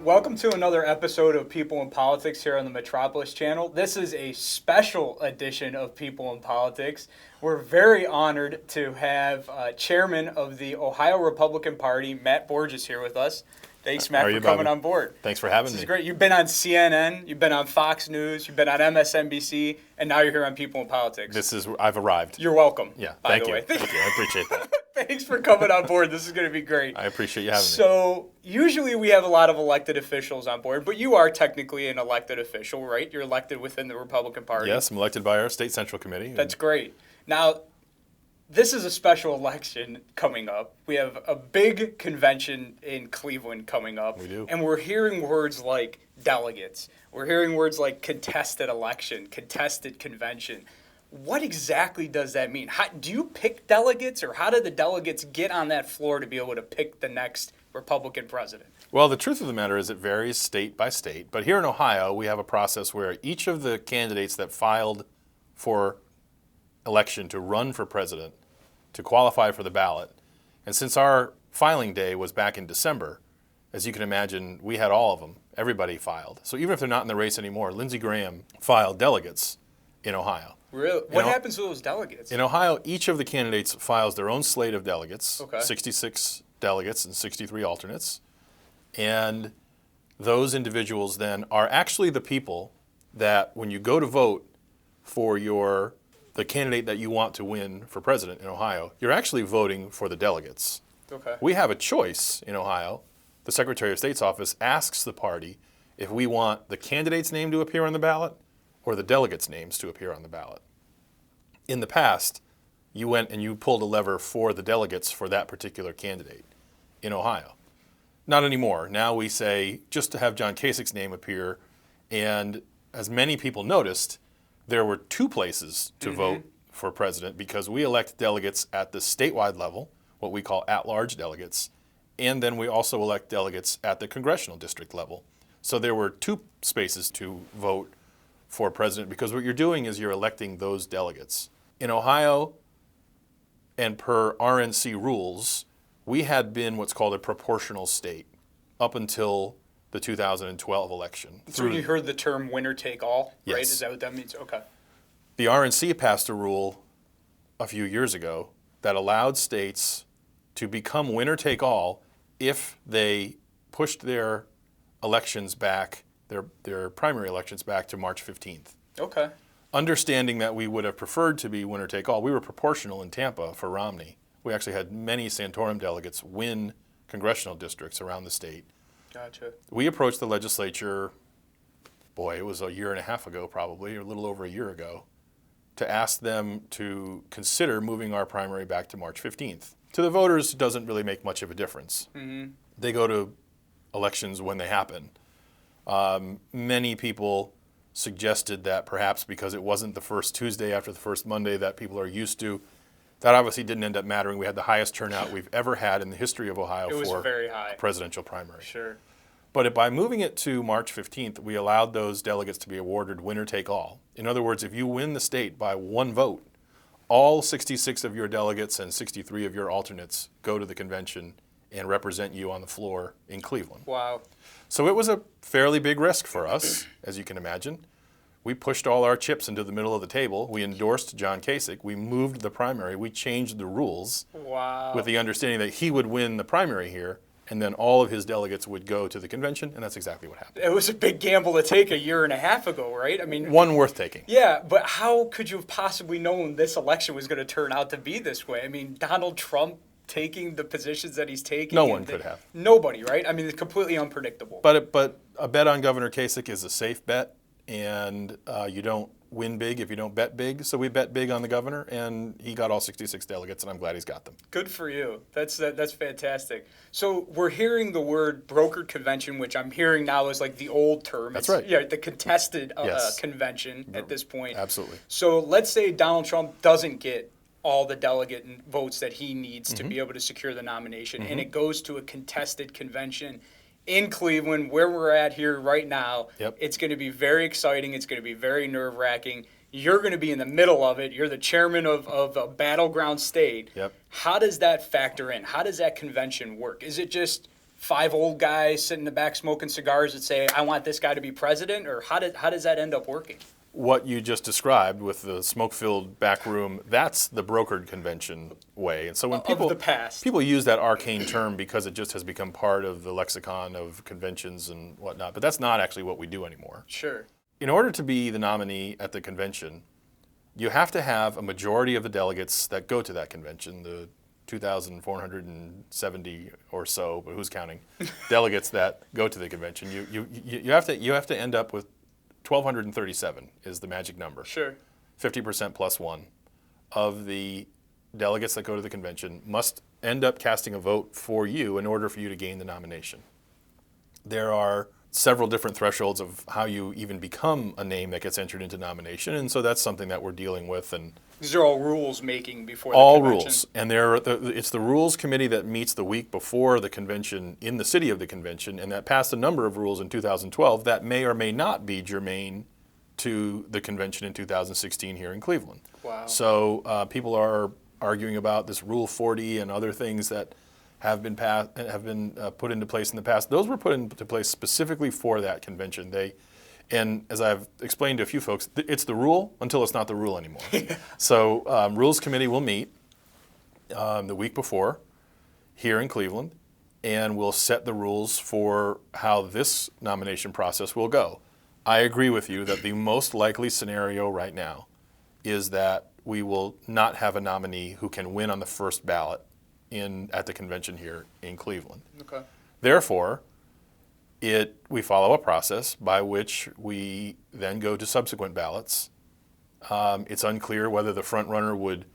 Welcome to another episode of People in Politics here on the Metropolis channel. This is a special edition of People in Politics. We're very honored to have Chairman of the Ohio Republican Party, Matt Borges, here with us. Thanks, Matt, for coming on board. Thanks for having me. This is great. You've been on CNN, you've been on Fox News, you've been on MSNBC, and now you're here on People in Politics. I've arrived. You're welcome. Yeah, by thank the you. way. Thank you. I appreciate that. Thanks for coming on board. This is going to be great. I appreciate you having me. So, usually we have a lot of elected officials on board, but you are technically an elected official, right? You're elected within the Republican Party. Yes, I'm elected by our state central committee. That's great. Now, this is a special election coming up. We have a big convention in Cleveland coming up. We do. And we're hearing words like delegates. We're hearing words like contested election, contested convention. What exactly does that mean? Do you pick delegates, or how do the delegates get on that floor to be able to pick the next Republican president? Well, the truth of the matter is it varies state by state. But here in Ohio, we have a process where each of the candidates that filed for election to run for president, to qualify for the ballot, and since our filing day was back in December, as you can imagine, we had all of them. Everybody filed. So even if they're not in the race anymore, Lindsey Graham filed delegates in Ohio. Really? What happens to those delegates? In Ohio, each of the candidates files their own slate of delegates, Okay. 66 delegates and 63 alternates. And those individuals then are actually the people that when you go to vote for the candidate that you want to win for president in Ohio, you're actually voting for the delegates. Okay. We have a choice in Ohio. The Secretary of State's office asks the party if we want the candidate's name to appear on the ballot or the delegates' names to appear on the ballot. In the past, you went and you pulled a lever for the delegates for that particular candidate in Ohio. Not anymore. Now we say just to have John Kasich's name appear, and as many people noticed, there were two places to vote for president because we elect delegates at the statewide level, what we call at-large delegates, and then we also elect delegates at the congressional district level. So there were two spaces to vote for president because what you're doing is you're electing those delegates. In Ohio, and per RNC rules, we had been what's called a proportional state up until the 2012 election. So you heard the term winner take all, right? Yes. Is that what that means? Okay. The RNC passed a rule a few years ago that allowed states to become winner take all if they pushed their elections back, their primary elections back to March 15th. Okay. Understanding that we would have preferred to be winner take all, we were proportional in Tampa for Romney. We actually had many Santorum delegates win congressional districts around the state. Gotcha. We approached the legislature, it was a year and a half ago probably, or a little over a year ago, to ask them to consider moving our primary back to March 15th. To the voters, it doesn't really make much of a difference. Mm-hmm. They go to elections when they happen. Many people suggested that perhaps because it wasn't the first Tuesday after the first Monday that people are used to, that obviously didn't end up mattering. We had the highest turnout we've ever had in the history of Ohio for very high. a presidential primary. Sure. But by moving it to March 15th, we allowed those delegates to be awarded winner take all. In other words, if you win the state by one vote, all 66 of your delegates and 63 of your alternates go to the convention and represent you on the floor in Cleveland. Wow. So it was a fairly big risk for us, as you can imagine. We pushed all our chips into the middle of the table. We endorsed John Kasich. We moved the primary. We changed the rules with the understanding that he would win the primary here, and then all of his delegates would go to the convention, and that's exactly what happened. It was a big gamble to take a year and a half ago, right? I mean, one worth taking. Yeah, but how could you have possibly known this election was going to turn out to be this way? I mean, Donald Trump taking the positions that he's taking. No one could have. Nobody, right? I mean, it's completely unpredictable. But a bet on Governor Kasich is a safe bet, and you don't win big if you don't bet big. So we bet big on the governor, and he got all 66 delegates, and I'm glad he's got them. Good for you. That's fantastic. So we're hearing the word brokered convention, which I'm hearing now is like the old term. That's right. Yeah, the contested Yes. convention at this point. Absolutely. So let's say Donald Trump doesn't get all the delegate votes that he needs to be able to secure the nomination, and it goes to a contested convention in Cleveland, where we're at here right now. Yep. It's going to be very exciting. It's going to be very nerve-wracking. You're going to be in the middle of it. You're the chairman of a battleground state. Yep. How does that factor in? How does that convention work? Is it just 5 old guys sitting in the back smoking cigars that say, I want this guy to be president? Or how does that end up working? What you just described with the smoke-filled back room, that's the brokered convention way. And so when Of the past. people use that arcane term because it just has become part of the lexicon of conventions and whatnot, but that's not actually what we do anymore. Sure. In order to be the nominee at the convention, you have to have a majority of the delegates that go to that convention, the 2,470 or so, but who's counting, delegates that go to the convention. You have to end up with 1,237 is the magic number. Sure. 50% plus one of the delegates that go to the convention must end up casting a vote for you in order for you to gain the nomination. There are several different thresholds of how you even become a name that gets entered into nomination, and so that's something that we're dealing with. And these are all rules making before the all convention. rules, and it's the rules committee that meets the week before the convention in the city of the convention, and that passed a number of rules in 2012 that may or may not be germane to the convention in 2016 here in Cleveland. Wow. So people are arguing about this Rule 40 and other things that have been put into place in the past. Those were put into place specifically for that convention. And as I've explained to a few folks, it's the rule until it's not the rule anymore. So Rules Committee will meet the week before here in Cleveland, and we'll set the rules for how this nomination process will go. I agree with you that the most likely scenario right now is that we will not have a nominee who can win on the first ballot at the convention here in Cleveland. Okay. Therefore, we follow a process by which we then go to subsequent ballots. It's unclear whether the front runner would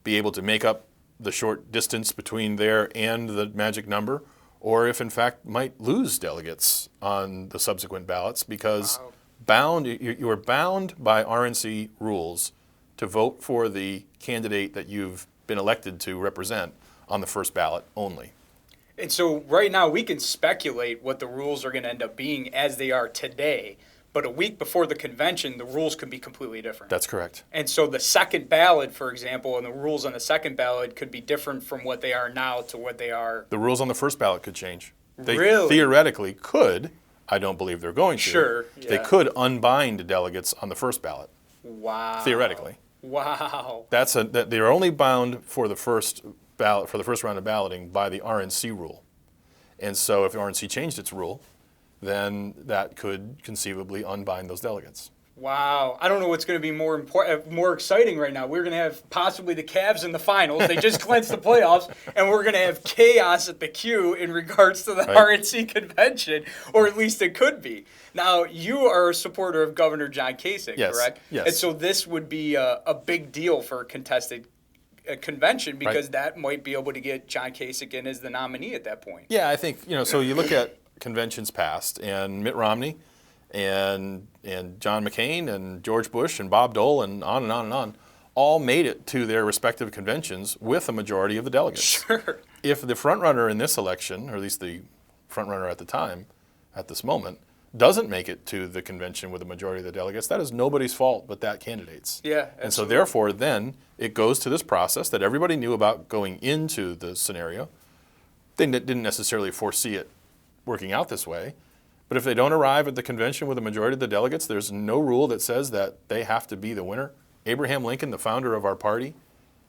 be able to make up the short distance between there and the magic number, or if in fact might lose delegates on the subsequent ballots because you are bound by RNC rules to vote for the candidate that you've been elected to represent on the first ballot only. And so right now we can speculate what the rules are going to end up being as they are today, but a week before the convention, the rules could be completely different. That's correct. And so the second ballot, for example, and the rules on the second ballot could be different from what they are now to what they are. The rules on the first ballot could change. They Really? theoretically could. I don't believe they're going to. Sure, yeah. They could unbind delegates on the first ballot. Wow. Theoretically. Wow. They're only bound for the first ballot, for the first round of balloting, by the RNC rule. And so if the RNC changed its rule, then that could conceivably unbind those delegates. Wow. I don't know what's going to be more exciting right now. We're going to have possibly the Cavs in the finals. They just clinched the playoffs, and we're going to have chaos at the Q in regards to the RNC convention, or at least it could be. Now, you are a supporter of Governor John Kasich, correct? Yes. And so this would be a big deal for a contested convention because that might be able to get John Kasich in as the nominee at that point. Yeah, I think, so you look at conventions past, and Mitt Romney and John McCain and George Bush and Bob Dole and on and on and on all made it to their respective conventions with a majority of the delegates. Sure. If the front runner in this election, or at least the front runner at the time, at this moment, doesn't make it to the convention with a majority of the delegates, that is nobody's fault but that candidate's. Yeah, absolutely. And so therefore then it goes to this process that everybody knew about going into the scenario. They didn't necessarily foresee it working out this way. But if they don't arrive at the convention with a majority of the delegates, there's no rule that says that they have to be the winner. Abraham Lincoln, the founder of our party,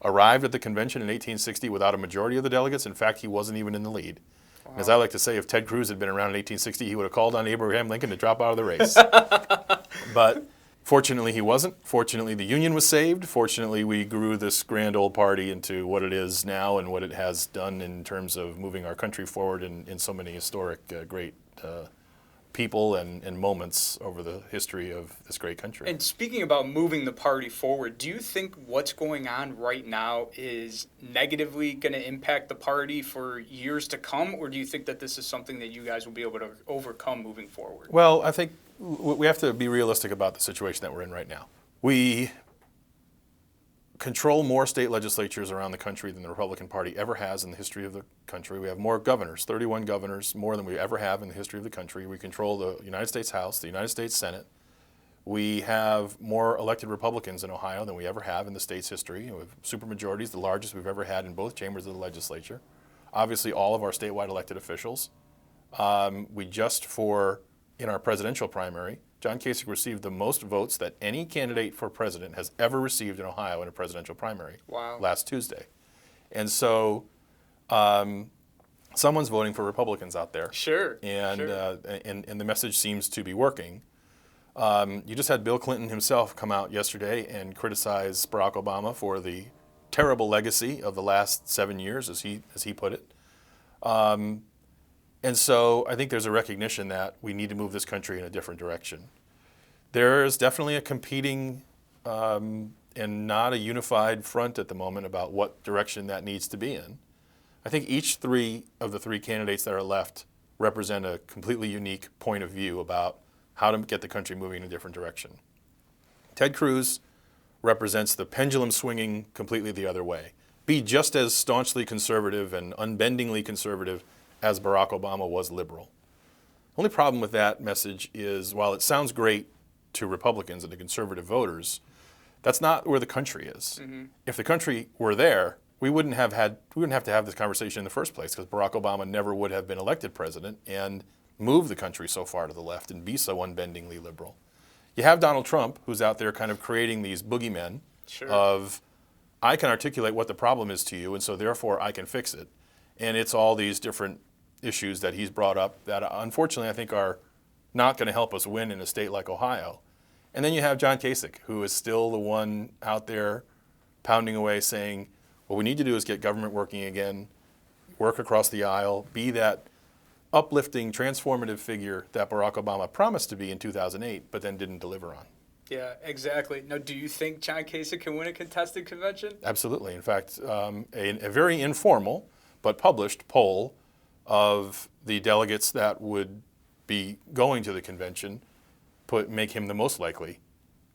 arrived at the convention in 1860 without a majority of the delegates. In fact, he wasn't even in the lead. Wow. As I like to say, if Ted Cruz had been around in 1860, he would have called on Abraham Lincoln to drop out of the race. But fortunately, he wasn't. Fortunately, the Union was saved. Fortunately, we grew this grand old party into what it is now and what it has done in terms of moving our country forward in so many historic, great people and moments over the history of this great country. And speaking about moving the party forward, do you think what's going on right now is negatively going to impact the party for years to come, or do you think that this is something that you guys will be able to overcome moving forward? Well, I think we have to be realistic about the situation that we're in right now. We control more state legislatures around the country than the Republican Party ever has in the history of the country. We have more governors, 31 governors, more than we ever have in the history of the country. We control the United States House, the United States Senate. We have more elected Republicans in Ohio than we ever have in the state's history. We have supermajorities, the largest we've ever had in both chambers of the legislature. Obviously, all of our statewide elected officials In our presidential primary, John Kasich received the most votes that any candidate for president has ever received in Ohio in a presidential primary. Wow. Last Tuesday. And so someone's voting for Republicans out there. Sure. And, sure. And the message seems to be working. You just had Bill Clinton himself come out yesterday and criticize Barack Obama for the terrible legacy of the last 7 years, as he put it. And so I think there's a recognition that we need to move this country in a different direction. There is definitely a competing and not a unified front at the moment about what direction that needs to be in. I think each three of the three candidates that are left represent a completely unique point of view about how to get the country moving in a different direction. Ted Cruz represents the pendulum swinging completely the other way. Be just as staunchly conservative and unbendingly conservative as Barack Obama was liberal. Only problem with that message is, while it sounds great to Republicans and to conservative voters, that's not where the country is. Mm-hmm. If the country were there, we wouldn't have to have this conversation in the first place, because Barack Obama never would have been elected president and moved the country so far to the left and be so unbendingly liberal. You have Donald Trump, who's out there kind of creating these boogeymen of, I can articulate what the problem is to you, and so therefore I can fix it. And it's all these different issues that he's brought up that unfortunately I think are not going to help us win in a state like Ohio. And then you have John Kasich, who is still the one out there pounding away saying, what we need to do is get government working again, work across the aisle, be that uplifting, transformative figure that Barack Obama promised to be in 2008, but then didn't deliver on. Yeah, exactly. Now, do you think John Kasich can win a contested convention? Absolutely. In fact, a very informal but published poll of the delegates that would be going to the convention make him the most likely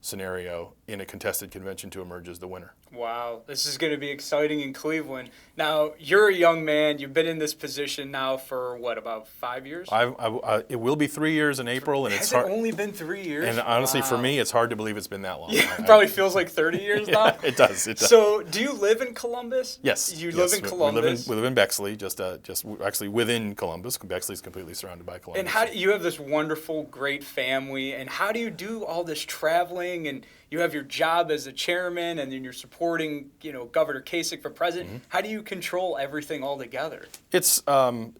scenario in a contested convention to emerge as the winner. Wow, this is going to be exciting in Cleveland. Now, you're a young man. You've been in this position now for, what, about 5 years? It will be 3 years in April. And Has it only been 3 years? And honestly, for me, it's hard to believe it's been that long. Yeah, it probably feels like 30 years now. Yeah, it does. So, do you live in Columbus? Yes. You live in Columbus? We live in Bexley, just actually within Columbus. Bexley is completely surrounded by Columbus. And how do you have this wonderful, great family, and how do you do all this traveling, and you have your job as a chairman, and then you're supporting, Governor Kasich for president. Mm-hmm. How do you control everything all together? It's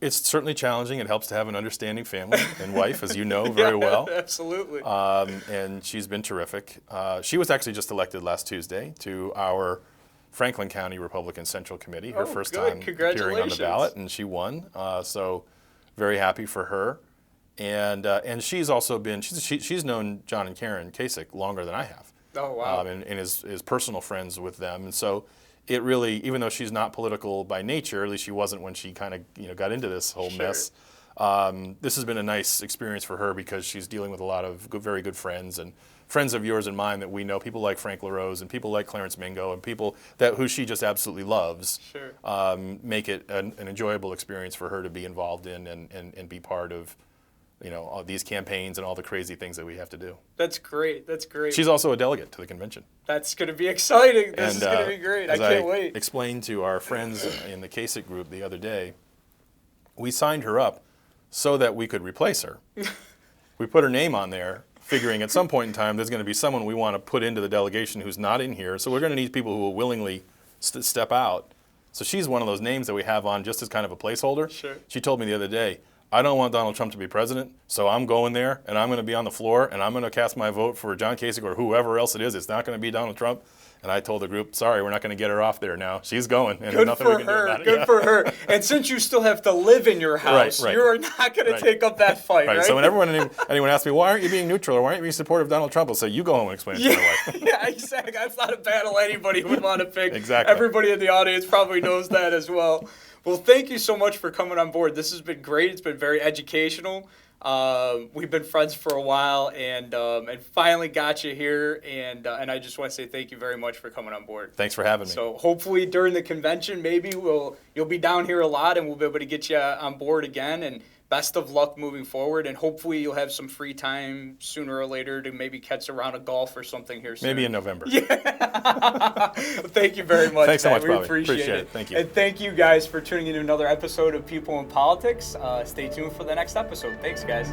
certainly challenging. It helps to have an understanding family and wife, as you know very well. Absolutely. And she's been terrific. She was actually just elected last Tuesday to our Franklin County Republican Central Committee, her first time appearing on the ballot, and she won. So very happy for her. And she's also been, she's known John and Karen Kasich longer than I have. Oh, wow. And is personal friends with them. And so it really, even though she's not political by nature, at least she wasn't when she kind of got into this whole mess, this has been a nice experience for her because she's dealing with a lot of very good friends and friends of yours and mine that we know, people like Frank LaRose and people like Clarence Mingo and people who she just absolutely loves, make it an enjoyable experience for her to be involved in and be part of all these campaigns and all the crazy things that we have to do. That's great. That's great. She's also a delegate to the convention. That's going to be exciting. This is going to be great. I can't wait. Explained to our friends in the Kasich group the other day, we signed her up so that we could replace her. We put her name on there, figuring at some point in time there's going to be someone we want to put into the delegation who's not in here. So we're going to need people who will willingly step out. So she's one of those names that we have on just as kind of a placeholder. Sure. She told me the other day, I don't want Donald Trump to be president, so I'm going there, and I'm going to be on the floor, and I'm going to cast my vote for John Kasich or whoever else it is. It's not going to be Donald Trump. And I told the group, sorry, we're not going to get her off there now. She's going, and there's nothing we can do about it. Good for her. And since you still have to live in your house, you're not going to take up that fight, right? So when anyone asks me, why aren't you being neutral or why aren't you being supportive of Donald Trump, I'll say, you go home and explain it to my wife. Yeah, exactly. That's not a battle anybody would want to pick. Exactly. Everybody in the audience probably knows that as well. Well, thank you so much for coming on board. This has been great. It's been very educational. We've been friends for a while, and finally got you here. And I just want to say thank you very much for coming on board. Thanks for having me. So hopefully during the convention, maybe you'll be down here a lot, and we'll be able to get you on board again. And best of luck moving forward, and hopefully you'll have some free time sooner or later to maybe catch a round of golf or something here soon. Maybe in November. Yeah. Thank you very much. Thanks so much, We Bobby. appreciate it. Thank you. And thank you guys for tuning in to another episode of People in Politics. Stay tuned for the next episode. Thanks, guys.